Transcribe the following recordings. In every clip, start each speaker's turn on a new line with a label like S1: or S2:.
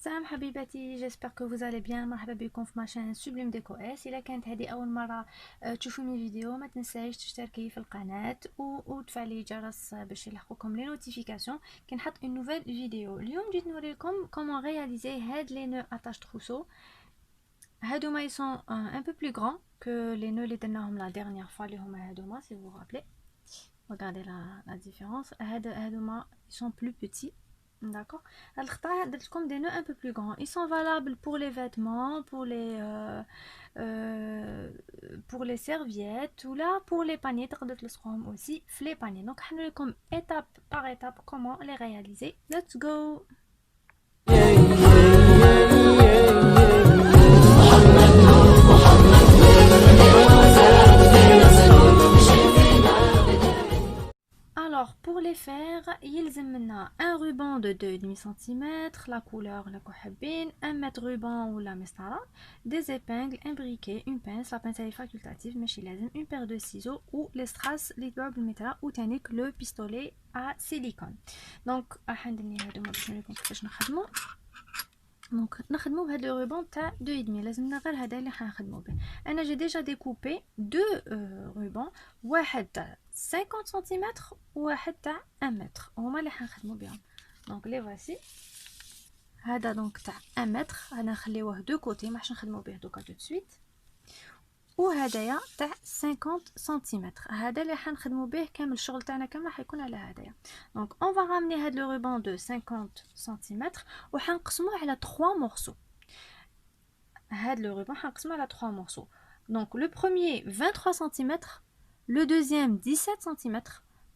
S1: Salam حبيباتي, j'espère que vous allez bien. مرحبا بكم في ماشين سوبليم ديكو اس. الا كانت هذه اول مره تشوفوني فيديو, ما تنسايش تشتركي في القناه وتفعلي الجرس باش يلحقوكم لي نوتيفيكاسيون كي نحط اون نوفيل فيديو. اليوم جيت نوريكم كومون رياليزي هاد لي نو اتاش تروسو. هادوما ils sont un peu plus grands que les nœuds اللي درناهم la dernière fois, اللي هما هادوما si vous vous rappelez. Regardez la différence. هادوما ils sont plus petits. D'accord. Alors, comme des nœuds un peu plus grands. Ils sont valables pour les vêtements, pour les serviettes ou là pour les paniers. Aussi, les paniers. Donc, on va comme étape par étape comment les réaliser. Let's go. Alors, pour les faire, il y a un ruban de 2,5 cm, la couleur, la cohabine, un mètre ruban ou la mestara, des épingles, un briquet, une pince, la pince elle est facultative, mais chez les une paire de ciseaux ou les strass, les doigts de métal ou tanique le pistolet à silicone. Donc, donc نخدمو بهذا لو ruban تاع 2,5 لازمنا غير هذا اللي حنخدمو به. انا جي ديجا ديكوبي دو ruban, واحد تاع 50 سنتيمتر وواحد تاع 1 متر هما اللي حنخدمو بهم. دونك لي فاسي هذا دونك تاع 1 متر, انا نخليوه دو كوتي ما حش نخدمو به دوكا تو سويت. وهدايا تاع 50 سنتيمتر, هذا اللي حنخدمو به كامل الشغل تاعنا كامل حيكون على هدايا. دونك اون فا رامني هاد لو روبان دو 50 سنتيمتر وحنقسموه على 3 مورسو. هاد لو روبان حنقسموه على 3 مورسو. دونك لو بروميير 23 سنتيمتر, le deuxième 17 cm,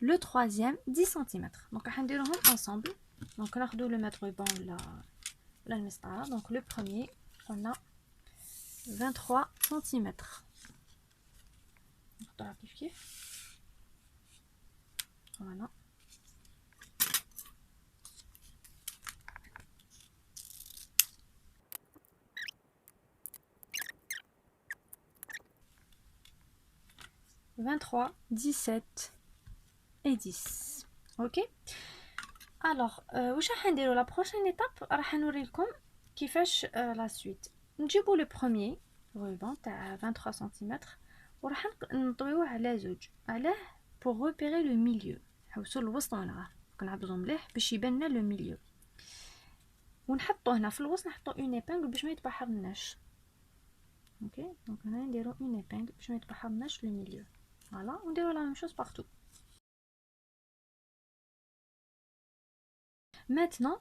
S1: le troisième 10 cm. Donc on va les ensemble. Donc on va le mettre ruban la mestara. Donc le premier on a 23 cm. Voilà. « 23, 17 et 10. Ok. Alors, la prochaine étape, راح نوريلكم كيفاش la suite. نجيبوا le premier ruban تاع 23 cm وراح نطويوه على زوج. علاه pour repérer le milieu. حوسوا الوسط هنا كنعبزو مليح باش يبان لنا لو milieu. ونحطو هنا في الوسط نحطو اون épingle باش ما يتبحرناش. اوكي دونك هنا نديرو اون épingle باش ما يتبحرناش لو milieu. Voilà, on déroule la même chose partout. Maintenant,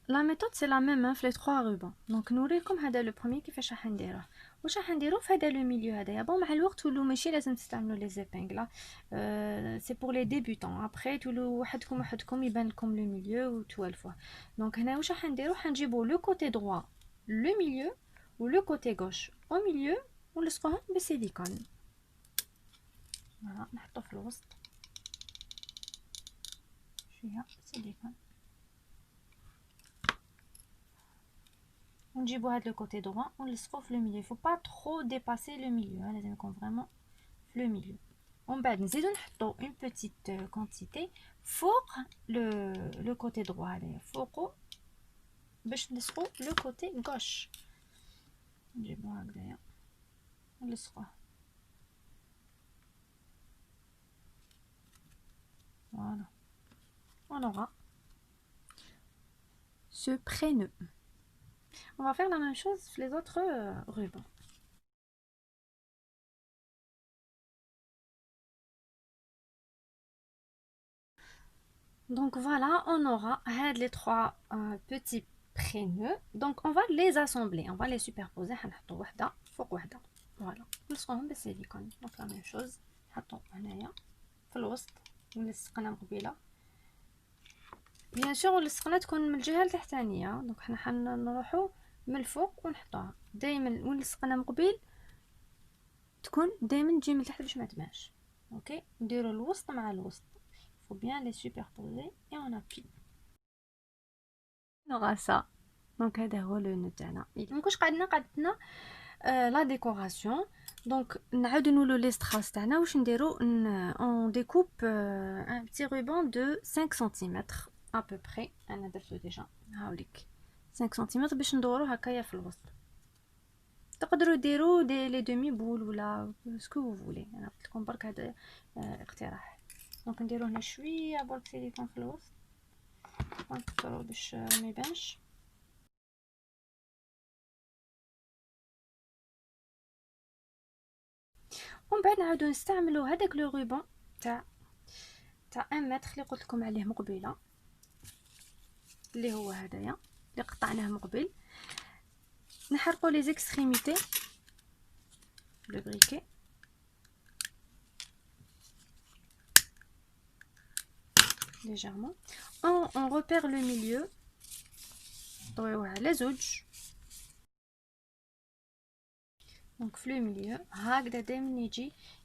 S1: la méthode c'est la même hein, les 3 rubans. Donc nous comme هذا le premier كيفاش راح نديروه. واش راح نديرو في هذا le milieu هذايا. Bon مع الوقت ولو ماشي لازم تستعملوا les épingles. C'est pour les débutants. Après تولو وحدكم يبان لكم le milieu وتوالفوه. Donc هنا واش راح نديرو, حنجيبو le côté droit, le milieu ou le côté gauche au milieu ونلصقوهم بالسيليكون. فوالا نحطو في الوسط شويه سيليكون ونجيبو هاد لو كوتي دروا ونلصقو في لو ميليو. faut pas trop dépasser le milieu, لازم يكون فريمون في لو ميليو. ومن بعد نزيدو نحطو اون بوتيت كونتيتي فوق لو كوتي دروا هذايا فوقو باش نلصقو لو كوتي غوش. نجيبو هكذايا ونلصقوه. Voilà. On aura ce pré-nœud. On va faire la même chose sur les autres rubans. Donc voilà, on aura les 3 petits pré-nœuds. Donc on va les assembler, on va les superposer. Voilà. نلصقوهم بالسيليكون. Donc la même chose. نحطو هنايا في الوسط ولصقنا مقبيله. بيان سور لصقنا تكون من الجهه التحتانيه. دونك حنا حنروحو من الفوق ونحطوها دائما ونلصقنا مقبل تكون دائما تجي من تحت باش ما تبانش. اوكي نديرو الوسط مع الوسط. faut bien les superposer et on appuie. On aura ça. Donc هذا هو لو نو تاعنا. دونك واش قعدنا لا ديكوراسيون. دونك نعاودو نولو لي ستراس تاعنا واش نديرو. on découpe un petit ruban de 5 cm à peu près. انا درتو ديجا هاوليك 5 سنتيمتر باش ندورو هكايا في الوسط. تقدروا ديروا لي دومي بول ولا سكو فولي، انا قلت لكم برك هذا اقتراح. دونك نديرو هنا شويه برك سيليكون في الوسط ونكثروا باش ما يبانش. ومن بعد نعاودو نستعملو هذاك لو روبون تاع 1 متر اللي قلت لكم عليه مقبله، اللي هو هدايا اللي قطعناه مقبل. نحرقوا لي زيكستريميتي le briquet légèrement. On repère le milieu طويوه على زوج. دونك في لو ميليو هكذا دائما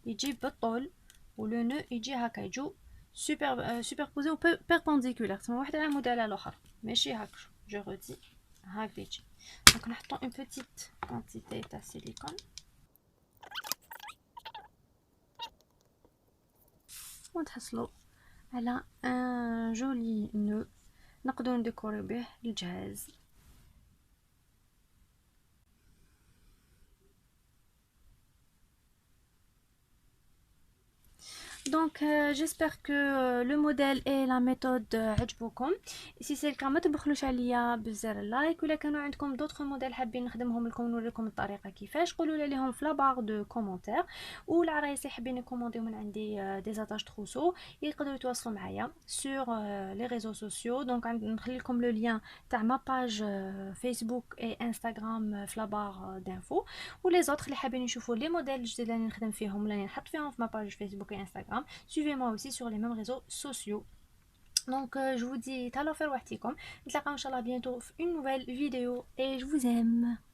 S1: يجي بالطول، ولو نو يجي هكا يجو سوبربوزي و بيربونديكولار، تما واحد عمود على الاخر ماشي هكا. جو رودي هكذا يجي. دونك نحطو اون بوتيت كونتيتي تاع سيليكون ونتحصلوا على ان جولي نو نقدروا نديكوري به الجهاز. Donc j'espère que le modèle et la méthode عجبوكم. si c'est le cas ما تبخلوش عليا بزر اللايك، ولا كانوا عندكم d'autres موديل حابين نخدمهم لكم نوريكم الطريقه كيفاش قولوا لي لهم في لا بار دو كومونتير. والعرايس حابين يكومونديو من عندي دي زاتاج تروسو يقدروا يتواصلوا معايا sur les réseaux sociaux. donc نخلي لكم لو لين تاع ما باج فيسبوك اي انستغرام في لا بار دانفو. ولي زوتر اللي حابين يشوفوا لي موديل الجديد اللي نخدم فيهم اللي نحط فيهم في ما باج فيسبوك اي انستغرام. Suivez-moi aussi sur les mêmes réseaux sociaux. Donc je vous dis تهلاو في رواحتكم، نتلاقاو ان شاء الله bientôt في une nouvelle vidéo et je vous aime.